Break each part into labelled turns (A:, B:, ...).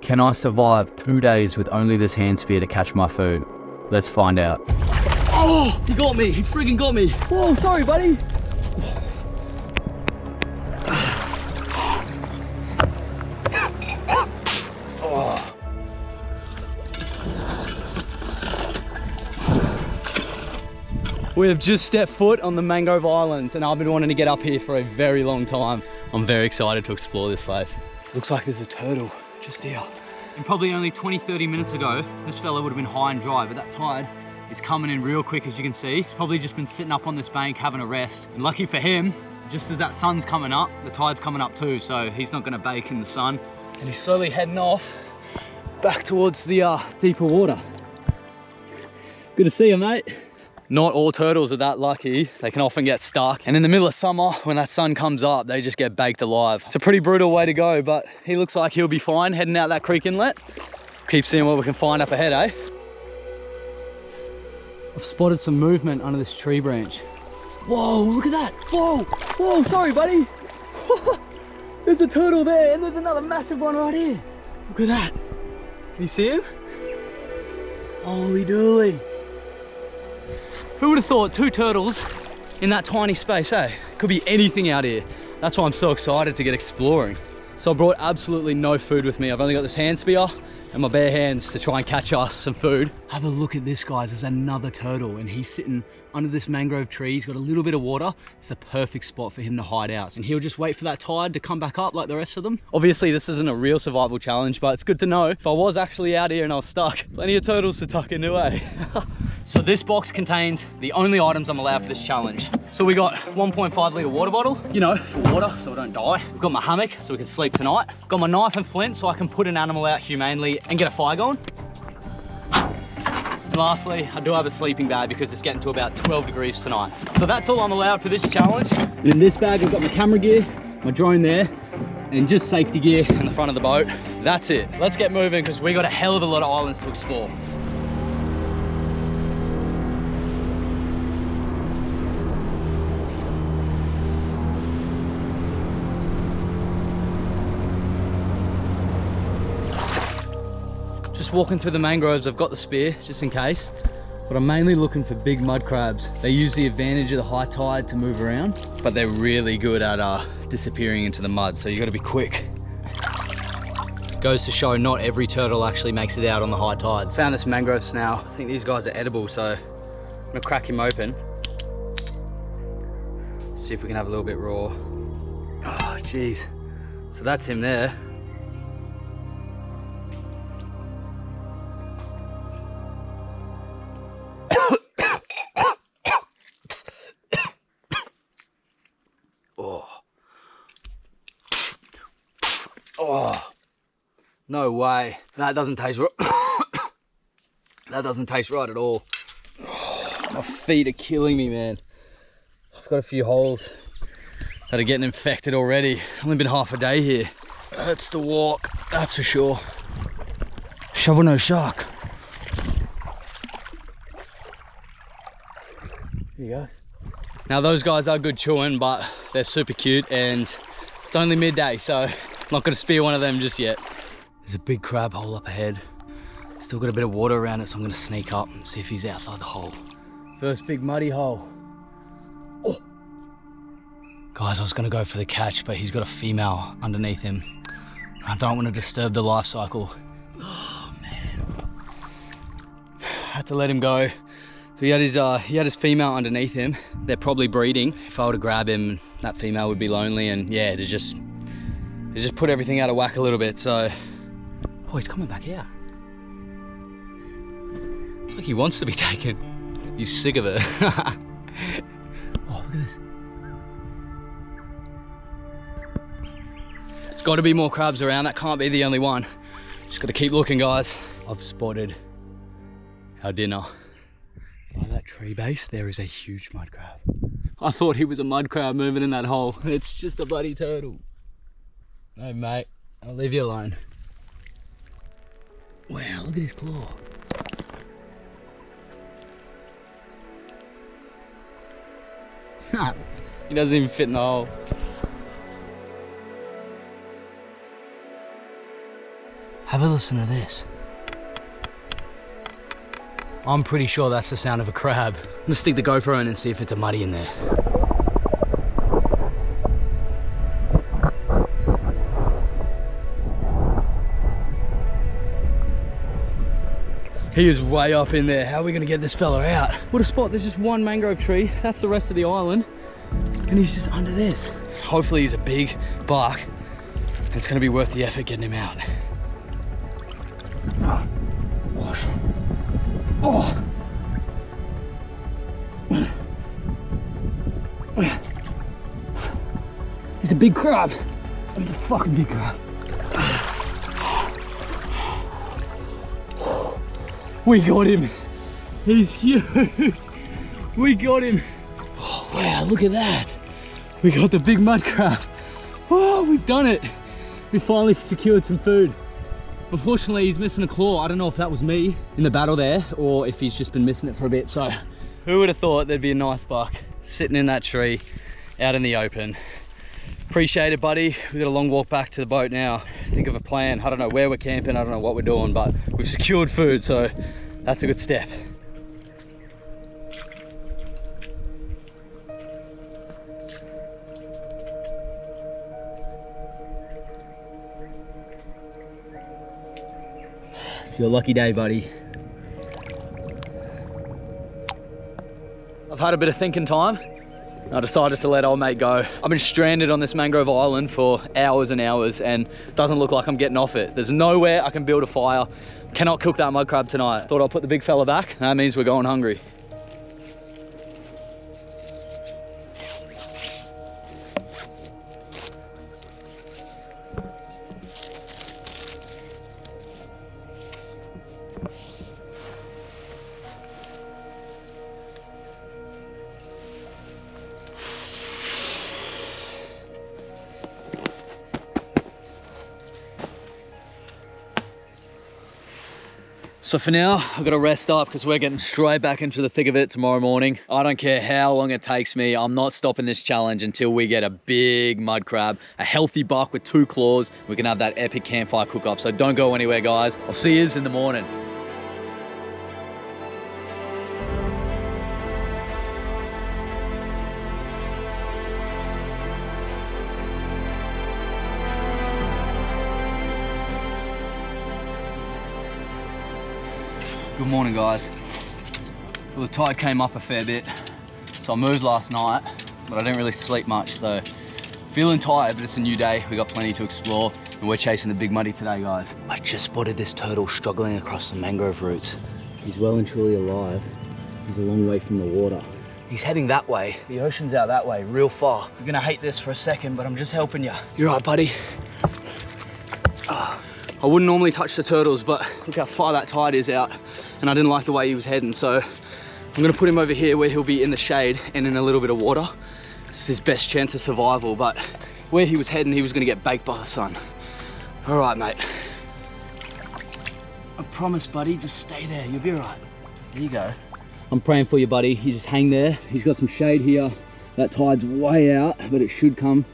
A: Can I survive 2 days with only this hand spear to catch my food? Let's find out.
B: Oh, he got me. He friggin' got me. Whoa, sorry, buddy. We have just stepped foot on the Mangrove Islands and I've been wanting to get up here for a very long time. I'm very excited to explore this place. Looks like there's a turtle just here. And probably only 20-30 minutes ago, this fella would have been high and dry, but that tide is coming in real quick, as you can see. He's probably just been sitting up on this bank having a rest. And lucky for him, just as that sun's coming up, the tide's coming up too, so he's not gonna bake in the sun. And he's slowly heading off back towards the deeper water. Good to see you, mate. Not all turtles are that lucky. They can often get stuck. And in the middle of summer, when that sun comes up, they just get baked alive. It's a pretty brutal way to go, but he looks like he'll be fine heading out that creek inlet. Keep seeing what we can find up ahead, eh? I've spotted some movement under this tree branch. Whoa, look at that. Whoa, whoa, sorry, buddy. There's a turtle there, and there's another massive one right here. Look at that. Can you see him? Holy dooly. Who would have thought 2 turtles in that tiny space, eh? Could be anything out here. That's why I'm so excited to get exploring. So I brought absolutely no food with me. I've only got this hand spear and my bare hands to try and catch us some food. Have a look at this, guys. There's another turtle and he's sitting under this mangrove tree. He's got a little bit of water. It's the perfect spot for him to hide out. And he'll just wait for that tide to come back up like the rest of them. Obviously, this isn't a real survival challenge, but it's good to know if I was actually out here and I was stuck. Plenty of turtles to tuck into, eh? So this box contains the only items I'm allowed for this challenge. So we got 1.5 litre water bottle, you know, for water so I don't die. We've got my hammock so we can sleep tonight. Got my knife and flint so I can put an animal out humanely and get a fire going. And lastly, I do have a sleeping bag because it's getting to about 12 degrees tonight. So that's all I'm allowed for this challenge. And in this bag, I've got my camera gear, my drone there, and just safety gear in the front of the boat. That's it. Let's get moving because we got a hell of a lot of islands to explore. Just walking through the mangroves. I've got the spear just in case, but I'm mainly looking for big mud crabs. They use the advantage of the high tide to move around, but they're really good at disappearing into the mud, so you got to be quick. Goes to show not every turtle actually makes it out on the high tide. Found this mangrove snail. I think these guys are edible, so I'm gonna crack him open. See if we can have a little bit raw. Oh, geez. So that's him there. Oh, no way. That doesn't taste right. That doesn't taste right at all. Oh, my feet are killing me, man. I've got a few holes that are getting infected already. Only been half a day here. Hurts to walk, that's for sure. Shovel no shark. Here he goes. Now those guys are good chewing, but they're super cute and it's only midday, so I'm not gonna spear one of them just yet. There's a big crab hole up ahead. Still got a bit of water around it, so I'm gonna sneak up and see if he's outside the hole. First big muddy hole. Oh! Guys, I was gonna go for the catch, but he's got a female underneath him. I don't want to disturb the life cycle. Oh man. I had to let him go. So he had his female underneath him. They're probably breeding. If I were to grab him, that female would be lonely, and yeah, it just put everything out of whack a little bit. So, oh, he's coming back out. It's like he wants to be taken. He's sick of it. Oh, look at this. There's got to be more crabs around. That can't be the only one. Just got to keep looking, guys. I've spotted our dinner. By that tree base, there is a huge mud crab. I thought he was a mud crab moving in that hole. It's just a bloody turtle. No, mate, I'll leave you alone. Wow, look at his claw. He doesn't even fit in the hole. Have a listen to this. I'm pretty sure that's the sound of a crab. I'm gonna stick the GoPro in and see if it's a muddy in there. He is way up in there. How are we gonna get this fella out? What a spot, there's just one mangrove tree. That's the rest of the island. And he's just under this. Hopefully he's a big buck. It's gonna be worth the effort getting him out. Oh, gosh. Oh. He's a big crab. He's a fucking big crab. We got him. He's huge. We got him. Oh, wow, look at that. We got the big mud crab. Oh, we've done it. We finally secured some food. Unfortunately, he's missing a claw. I don't know if that was me in the battle there or if he's just been missing it for a bit. So who would have thought there'd be a nice buck sitting in that tree out in the open. Appreciate it, buddy. We've got a long walk back to the boat now. Think of a plan. I don't know where we're camping. I don't know what we're doing, but we've secured food, so that's a good step. It's your lucky day, buddy. I've had a bit of thinking time. I decided to let old mate go. I've been stranded on this mangrove island for hours and hours and it doesn't look like I'm getting off it. There's nowhere I can build a fire. Cannot cook that mud crab tonight. Thought I'll put the big fella back. That means we're going hungry. So for now, I've got to rest up because we're getting straight back into the thick of it tomorrow morning. I don't care how long it takes me. I'm not stopping this challenge until we get a big mud crab, a healthy buck with 2 claws. We can have that epic campfire cook up. So don't go anywhere, guys. I'll see yous in the morning. Good morning, guys. Well, the tide came up a fair bit, so I moved last night, but I didn't really sleep much, so feeling tired, but it's a new day. We got plenty to explore, and we're chasing the big muddy today, guys. I just spotted this turtle struggling across the mangrove roots. He's well and truly alive. He's a long way from the water. He's heading that way. The ocean's out that way, real far. You're gonna hate this for a second, but I'm just helping you. You're right, buddy. I wouldn't normally touch the turtles, but look how far that tide is out, and I didn't like the way he was heading, so I'm gonna put him over here where he'll be in the shade and in a little bit of water. This is his best chance of survival, but where he was heading, he was gonna get baked by the sun. All right, mate. I promise, buddy, just stay there, you'll be all right. There you go. I'm praying for you, buddy. You just hang there. He's got some shade here. That tide's way out, but it should come.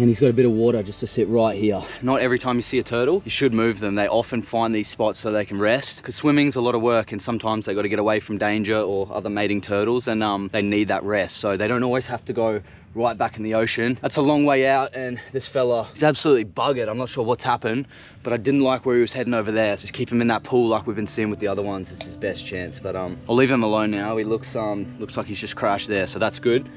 B: And he's got a bit of water just to sit right here. Not every time you see a turtle, you should move them. They often find these spots so they can rest, because swimming's a lot of work and sometimes they got to get away from danger or other mating turtles, and they need that rest. So they don't always have to go right back in the ocean. That's a long way out, and this fella, he's absolutely buggered. I'm not sure what's happened, but I didn't like where he was heading over there. Just keep him in that pool like we've been seeing with the other ones. It's his best chance, but I'll leave him alone now. He looks like he's just crashed there, so that's good.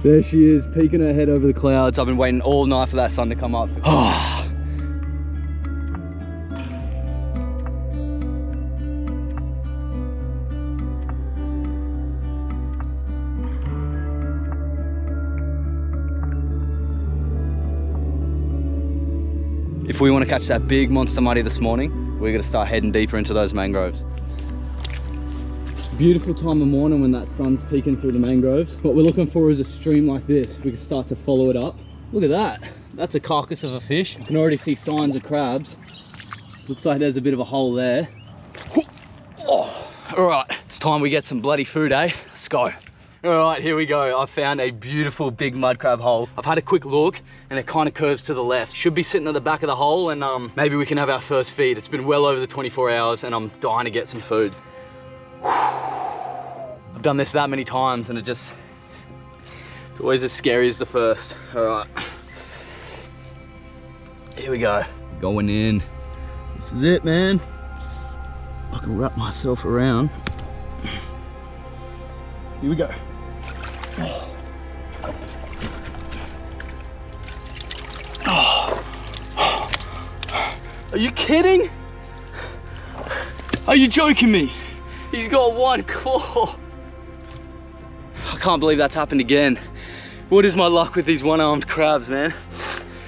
B: There she is, peeking her head over the clouds. I've been waiting all night for that sun to come up. Oh. If we want to catch that big monster muddy this morning, we're going to start heading deeper into those mangroves. Beautiful time of morning when that sun's peeking through the mangroves. What we're looking for is a stream like this. We can start to follow it up. Look at that. That's a carcass of a fish. I can already see signs of crabs. Looks like there's a bit of a hole there. Oh. All right, it's time we get some bloody food, eh? Let's go. All right, here we go. I found a beautiful big mud crab hole. I've had a quick look and it kind of curves to the left. Should be sitting at the back of the hole and maybe we can have our first feed. It's been well over the 24 hours and I'm dying to get some food. I've done this that many times and it's always as scary as the first. All right, here we go. Going in. This is it, man. I can wrap myself around. Here we go. Are you kidding? Are you joking me? He's got one claw. I can't believe that's happened again. What is my luck with these one-armed crabs, man?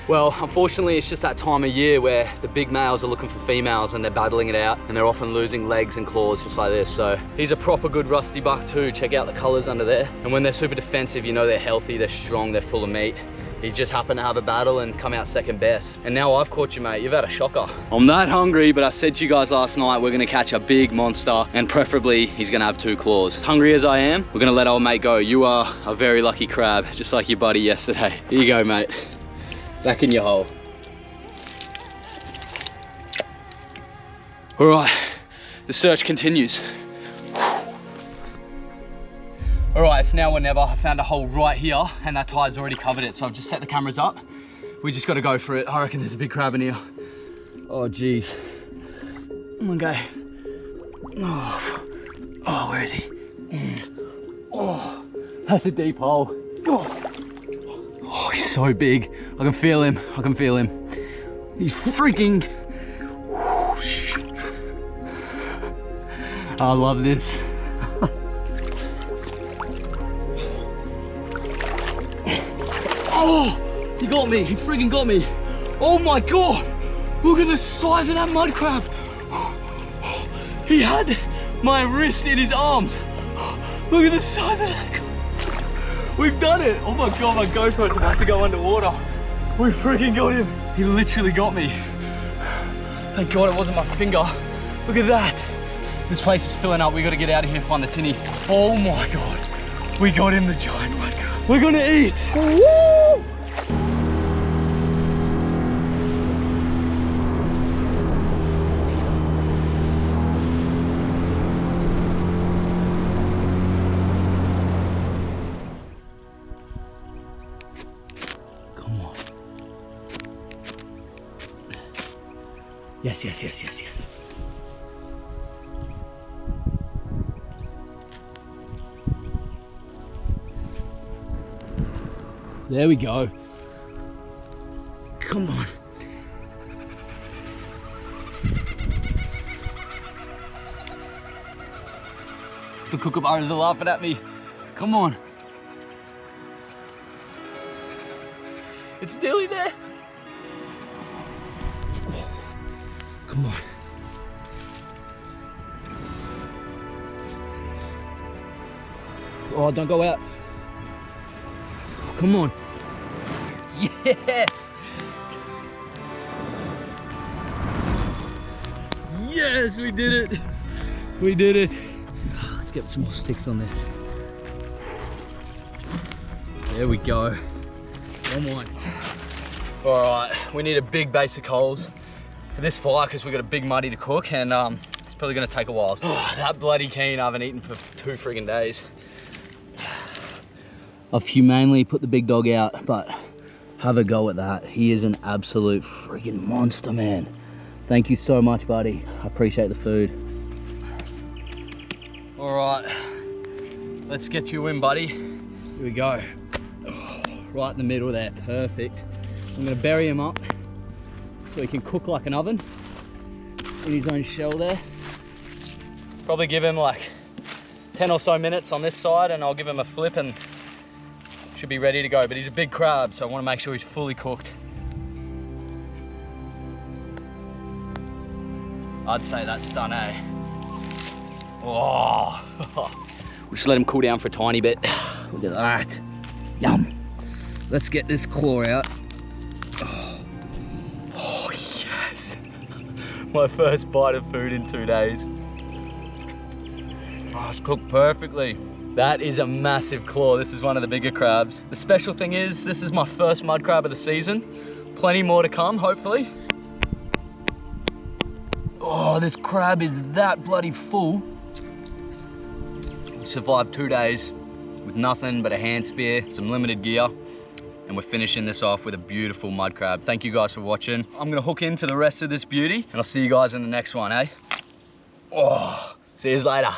B: Well, unfortunately, it's just that time of year where the big males are looking for females and they're battling it out and they're often losing legs and claws just like this. So he's a proper good rusty buck too. Check out the colors under there. And when they're super defensive, you know they're healthy, they're strong, they're full of meat. He just happened to have a battle and come out second best. And now I've caught you, mate. You've had a shocker. I'm that hungry, but I said to you guys last night, we're gonna catch a big monster and preferably he's gonna have 2 claws. Hungry as I am, we're gonna let old mate go. You are a very lucky crab, just like your buddy yesterday. Here you go, mate. Back in your hole. All right, the search continues. All right, it's now or never. I found a hole right here and that tide's already covered it. So I've just set the cameras up. We just gotta go for it. I reckon there's a big crab in here. Oh, geez. Okay. Oh, where is he? Oh, that's a deep hole. Oh, he's so big. I can feel him. I can feel him. He's freaking... I love this. Oh, he got me. He freaking got me. Oh my God. Look at the size of that mud crab. He had my wrist in his arms. Look at the size of that crab. We've done it. Oh my God, my GoPro's about to go underwater. We freaking got him. He literally got me. Thank God it wasn't my finger. Look at that. This place is filling up. We got to get out of here and find the tinny. Oh my God. We got him, the giant mud crab. We're gonna eat. Woo! Come on. Yes, yes, yes, yes, yes. There we go. Come on. The kookaburras are laughing at me. Come on. It's nearly there. Oh, come on. Oh, don't go out. Come on. Yes! Yes, we did it. We did it. Let's get some more sticks on this. There we go. Come on. All right, we need a big base of coals for this fire because we've got a big muddy to cook and it's probably gonna take a while. Oh, that bloody keen I haven't eaten for 2 friggin' days. I've humanely put the big dog out, but have a go at that. He is an absolute friggin' monster, man. Thank you so much, buddy. I appreciate the food. All right, let's get you in, buddy. Here we go. Oh, right in the middle there, perfect. I'm gonna bury him up so he can cook like an oven in his own shell there. Probably give him like 10 or so minutes on this side and I'll give him a flip and should be ready to go, but he's a big crab, so I want to make sure he's fully cooked. I'd say that's done, eh? Oh, we'll just let him cool down for a tiny bit. Look at that. Yum. Let's get this claw out. Oh yes. My first bite of food in 2 days. Oh, it's cooked perfectly. That is a massive claw. This is one of the bigger crabs. The special thing is, this is my first mud crab of the season. Plenty more to come, hopefully. Oh, this crab is that bloody full. We survived 2 days with nothing but a hand spear, some limited gear, and we're finishing this off with a beautiful mud crab. Thank you guys for watching. I'm gonna hook into the rest of this beauty, and I'll see you guys in the next one, eh? Oh, see you later.